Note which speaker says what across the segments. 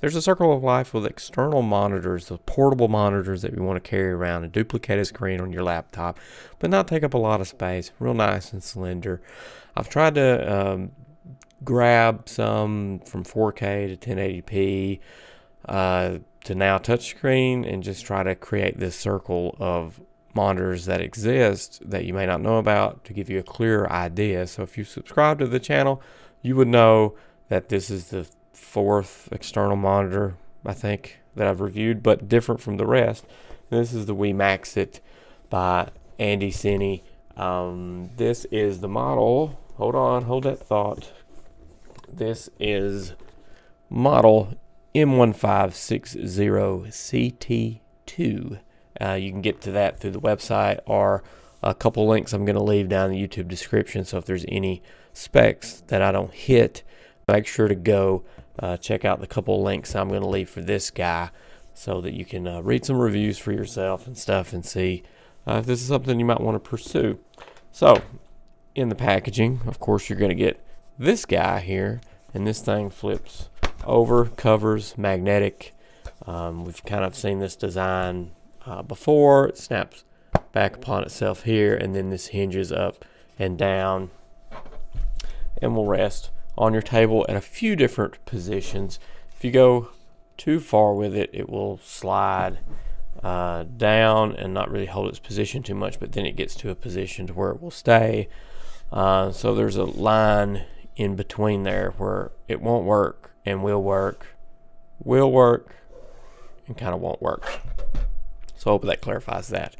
Speaker 1: There's a circle of life with external monitors, the portable monitors that you want to carry around and duplicate a screen on your laptop, but not take up a lot of space. Real nice and slender. I've tried to grab some from 4K to 1080p to now touchscreen and just try to create this circle of monitors that exist that you may not know about to give you a clearer idea. So if you subscribe to the channel, you would know that this is the fourth external monitor, I think, that I've reviewed, but different from the rest. This is the WIMAXIT by andycine. This is the model. Hold that thought. This is model M1560CT2. You can get to that through the website or a couple links I'm going to leave down in the YouTube description. So if there's any specs that I don't hit, make sure to go check out the couple links I'm going to leave for this guy so that you can read some reviews for yourself and stuff and see if this is something you might want to pursue. So in the packaging, of course, you're going to get this guy here, and this thing flips over, covers, magnetic. We've kind of seen this design before. It snaps back upon itself here, and then this hinges up and down and will rest on your table at a few different positions. If you go too far with it, it will slide down and not really hold its position too much, but then it gets to a position to where it will stay. So there's a line in between there where it won't work and will work and kind of won't work. So I hope that clarifies that.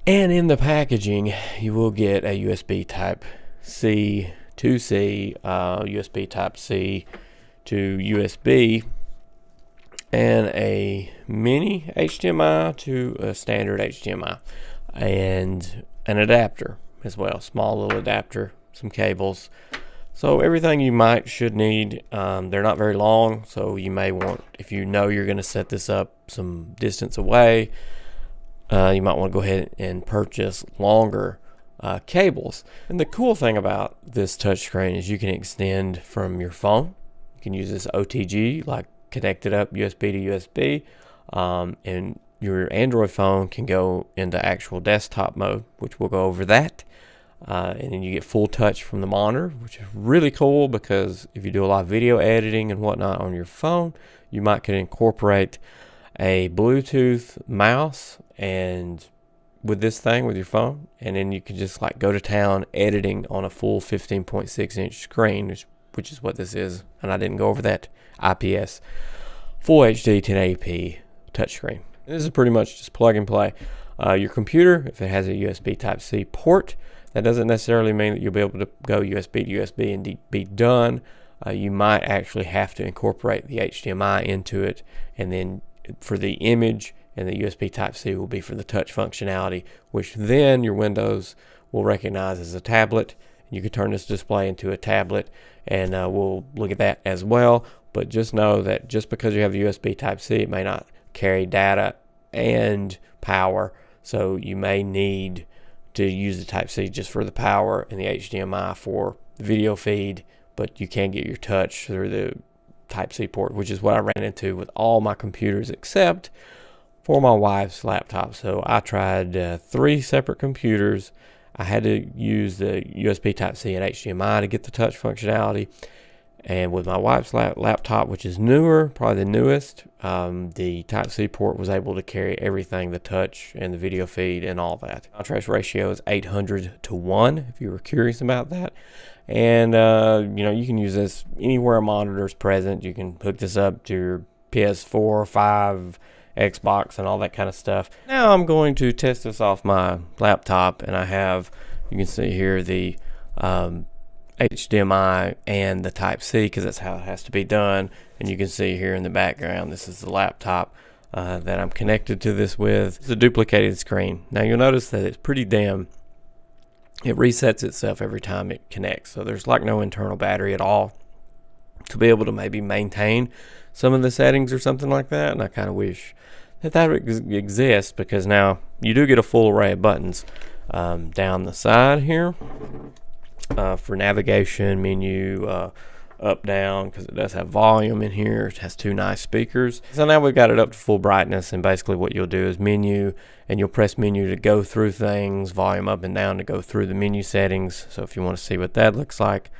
Speaker 1: And in the packaging, you will get a USB type C to C, USB type C to USB, and a mini HDMI to a standard HDMI, and an adapter as well, small little adapter, some cables. So everything you should need. They're not very long, so you may want, if you know you're going to set this up some distance away, you might want to go ahead and purchase longer cables. And the cool thing about this touchscreen is you can extend from your phone. You can use this OTG, like connect it up USB to USB, and your Android phone can go into actual desktop mode, which we'll go over that. And then you get full touch from the monitor, which is really cool because if you do a lot of video editing and whatnot on your phone, you might could incorporate a Bluetooth mouse and with this thing with your phone, and then you can just like go to town editing on a full 15.6-inch screen, which is what this is. And I didn't go over that. IPS full HD 1080p touchscreen. This is pretty much just plug and play. Your computer, if it has a USB type C port, that doesn't necessarily mean that you'll be able to go USB to USB and be done. You might actually have to incorporate the HDMI into it, and then for the image, and the USB type C will be for the touch functionality, which then your Windows will recognize as a tablet. You can turn this display into a tablet, and we'll look at that as well. But just know that just because you have a USB type C, it may not carry data and power, so you may need to use the type C just for the power and the HDMI for the video feed, but you can get your touch through the type C port, which is what I ran into with all my computers except for my wife's laptop. So I tried 3 separate computers. I had to use the USB type C and HDMI to get the touch functionality. And with my wife's laptop, which is newer, probably the newest, the Type-C port was able to carry everything, the touch and the video feed and all that. Contrast ratio is 800:1, if you were curious about that. And, you can use this anywhere a monitor is present. You can hook this up to your PS4, 5, Xbox, and all that kind of stuff. Now I'm going to test this off my laptop, and I have, you can see here, the HDMI and the Type-C, because that's how it has to be done. And you can see here in the background, this is the laptop that I'm connected to this with. It's a duplicated screen. Now you'll notice that it's pretty dim. It resets itself every time it connects, so there's like no internal battery at all to be able to maybe maintain some of the settings or something like that. And I kind of wish that exists, because now you do get a full array of buttons down the side here. For navigation, menu, up down because it does have volume in here. It has 2 nice speakers. So now we've got it up to full brightness, and basically what you'll do is menu, and you'll press menu to go through things, volume up and down to go through the menu settings. So if you want to see what that looks like,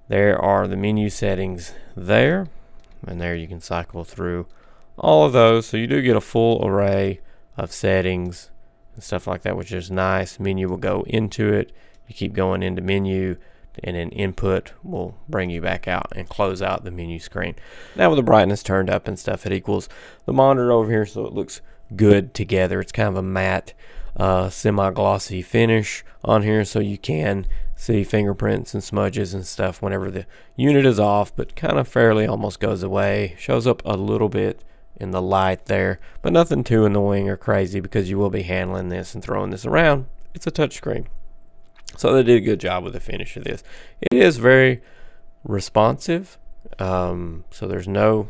Speaker 1: there are the menu settings there, and there you can cycle through all of those. So you do get a full array of settings and stuff like that, which is nice. Menu will go into it. You keep going into menu, and then input will bring you back out and close out the menu screen. Now with the brightness turned up and stuff, it equals the monitor over here, so it looks good together. It's kind of a matte semi-glossy finish on here, so you can see fingerprints and smudges and stuff whenever the unit is off, but kind of fairly almost goes away. Shows up a little bit in the light there, but nothing too annoying or crazy because you will be handling this and throwing this around. It's a touchscreen. So they did a good job with the finish of this. It is very responsive, so there's no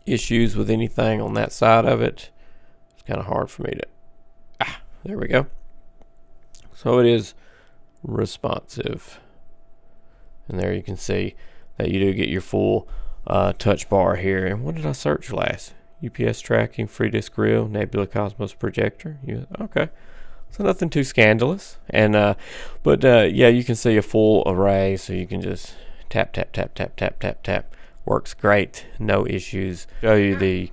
Speaker 1: issues with anything on that side of it. It's kind of hard for me to, there we go. So it is responsive. And there you can see that you do get your full touch bar here. And what did I search last? UPS tracking, free disc grill, Nebula Cosmos projector. Okay. So nothing too scandalous, and yeah, you can see a full array, so you can just tap, tap, tap, tap, tap, tap, tap. Works great, no issues. Show you the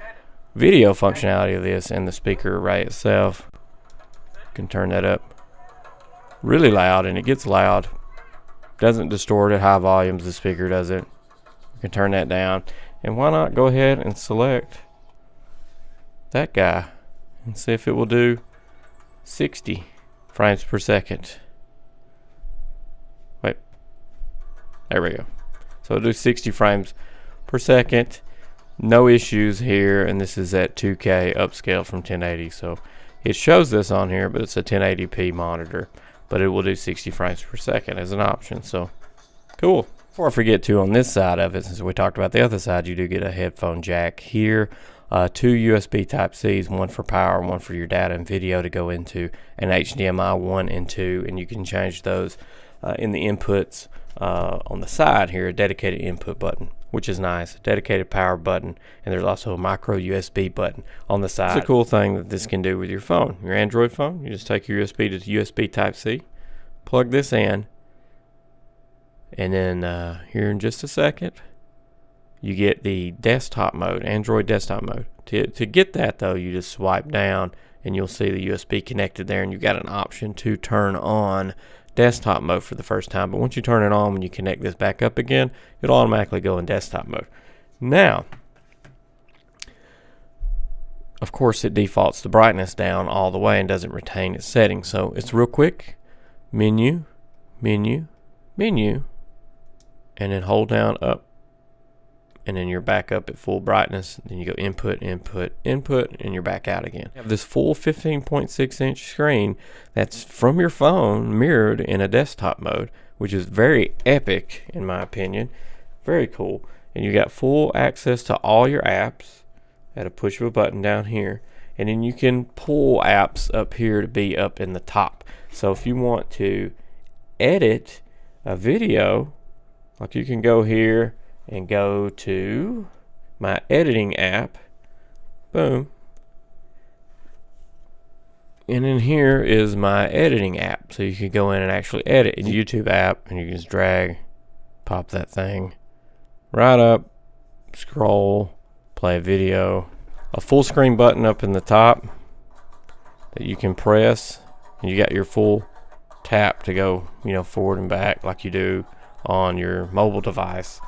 Speaker 1: video functionality of this and the speaker array itself. You can turn that up really loud, and it gets loud. Doesn't distort at high volumes, the speaker doesn't. You can turn that down, and why not go ahead and select that guy and see if it will do 60 frames per second. Wait, there we go. So it'll do 60 frames per second, no issues here, and this is at 2K upscale from 1080. So it shows this on here, but it's a 1080p monitor, but it will do 60 frames per second as an option. So cool. Before I forget to, on this side of it, since we talked about the other side, you do get a headphone jack here. 2 USB Type-Cs, one for power, one for your data and video to go into, and HDMI 1 and 2, and you can change those in the inputs on the side here, a dedicated input button, which is nice, a dedicated power button, and there's also a micro USB button on the side. It's a cool thing that this can do with your phone, your Android phone. You just take your USB to USB Type-C, plug this in, and then here in just a second, you get the desktop mode, Android desktop mode. To get that though, you just swipe down and you'll see the USB connected there, and you've got an option to turn on desktop mode for the first time. But once you turn it on, when you connect this back up again, it'll automatically go in desktop mode. Now, of course, it defaults the brightness down all the way and doesn't retain its settings. So it's real quick. Menu, menu, menu, and then hold down up, and then you're back up at full brightness. Then you go input, input, input, and you're back out again. You have this full 15.6 inch screen that's from your phone mirrored in a desktop mode, which is very epic in my opinion. Very cool. And you got full access to all your apps at a push of a button down here. And then you can pull apps up here to be up in the top. So if you want to edit a video, like you can go here and go to my editing app, boom, and in here is my editing app, so you can go in and actually edit in YouTube app, and you can just drag, pop that thing right up, scroll, play a video, a full screen button up in the top that you can press, and you got your full tap to go, you know, forward and back like you do on your mobile device.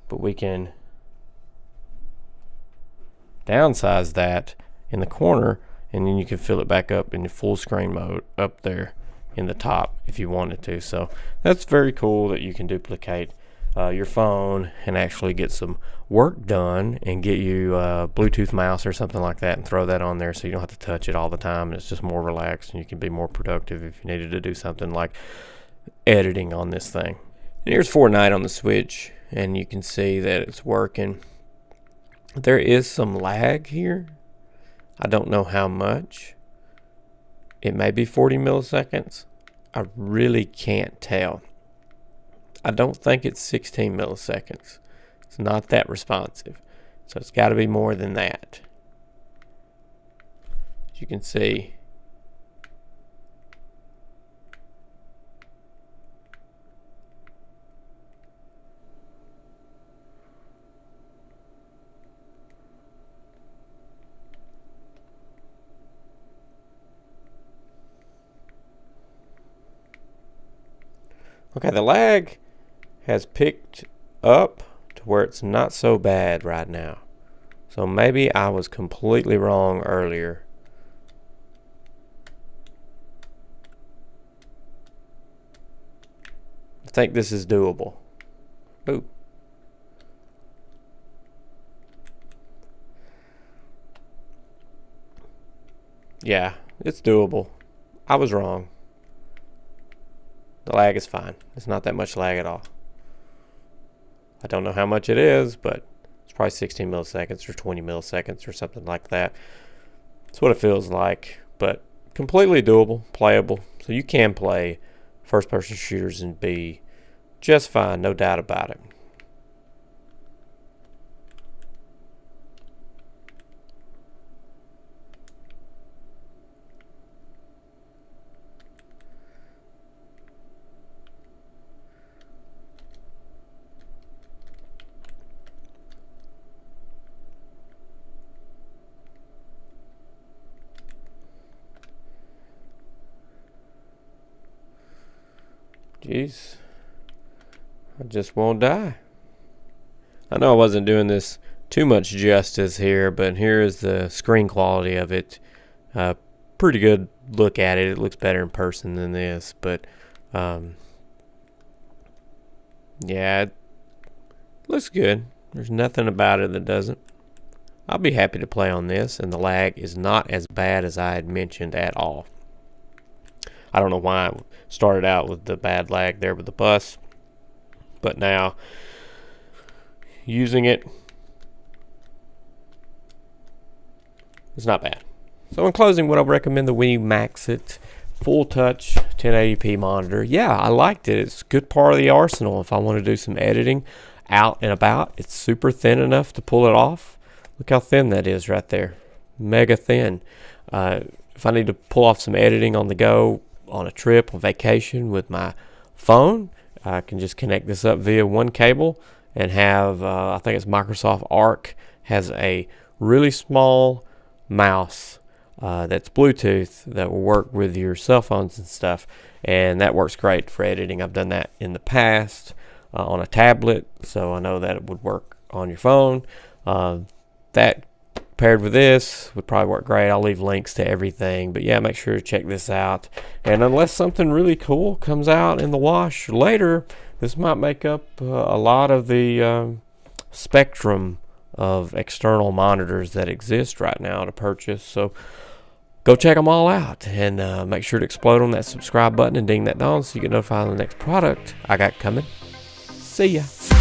Speaker 1: But we can downsize that in the corner, and then you can fill it back up in the full screen mode up there in the top if you wanted to. So that's very cool that you can duplicate your phone and actually get some work done and get you a Bluetooth mouse or something like that and throw that on there, so you don't have to touch it all the time, and it's just more relaxed, and you can be more productive if you needed to do something like editing on this thing. And here's Fortnite on the Switch, and you can see that it's working. There is some lag here. I don't know how much. It may be 40 milliseconds. I really can't tell. I don't think it's 16 milliseconds. It's not that responsive. So it's got to be more than that. As you can see, okay, the lag has picked up to where it's not so bad right now. So maybe I was completely wrong earlier. I think this is doable. Ooh. Yeah, it's doable. I was wrong. The lag is fine. It's not that much lag at all. I don't know how much it is, but it's probably 16 milliseconds or 20 milliseconds or something like that. That's what it feels like, but completely doable, playable. So you can play first-person shooters and be just fine, no doubt about it. Jeez, I just won't die. I know I wasn't doing this too much justice here, but here is the screen quality of it. Pretty good look at it. It looks better in person than this, but yeah, it looks good. There's nothing about it that doesn't. I'll be happy to play on this, and the lag is not as bad as I had mentioned at all. I don't know why I started out with the bad lag there with the bus, but now using it, it's not bad. So in closing, would I recommend the WIMAXIT full touch 1080p monitor? Yeah, I liked it. It's a good part of the arsenal if I want to do some editing out and about. It's super thin enough to pull it off. Look how thin that is right there. Mega thin. If I need to pull off some editing on the go, on a trip, on vacation with my phone, I can just connect this up via one cable and have, I think it's Microsoft Arc, has a really small mouse that's Bluetooth that will work with your cell phones and stuff, and that works great for editing. I've done that in the past on a tablet, so I know that it would work on your phone. That paired with this would probably work great. I'll leave links to everything, but yeah, make sure to check this out. And unless something really cool comes out in the wash later, this might make up a lot of the spectrum of external monitors that exist right now to purchase. So go check them all out, and make sure to explode on that subscribe button and ding that bell so you get notified of the next product I got coming. See ya.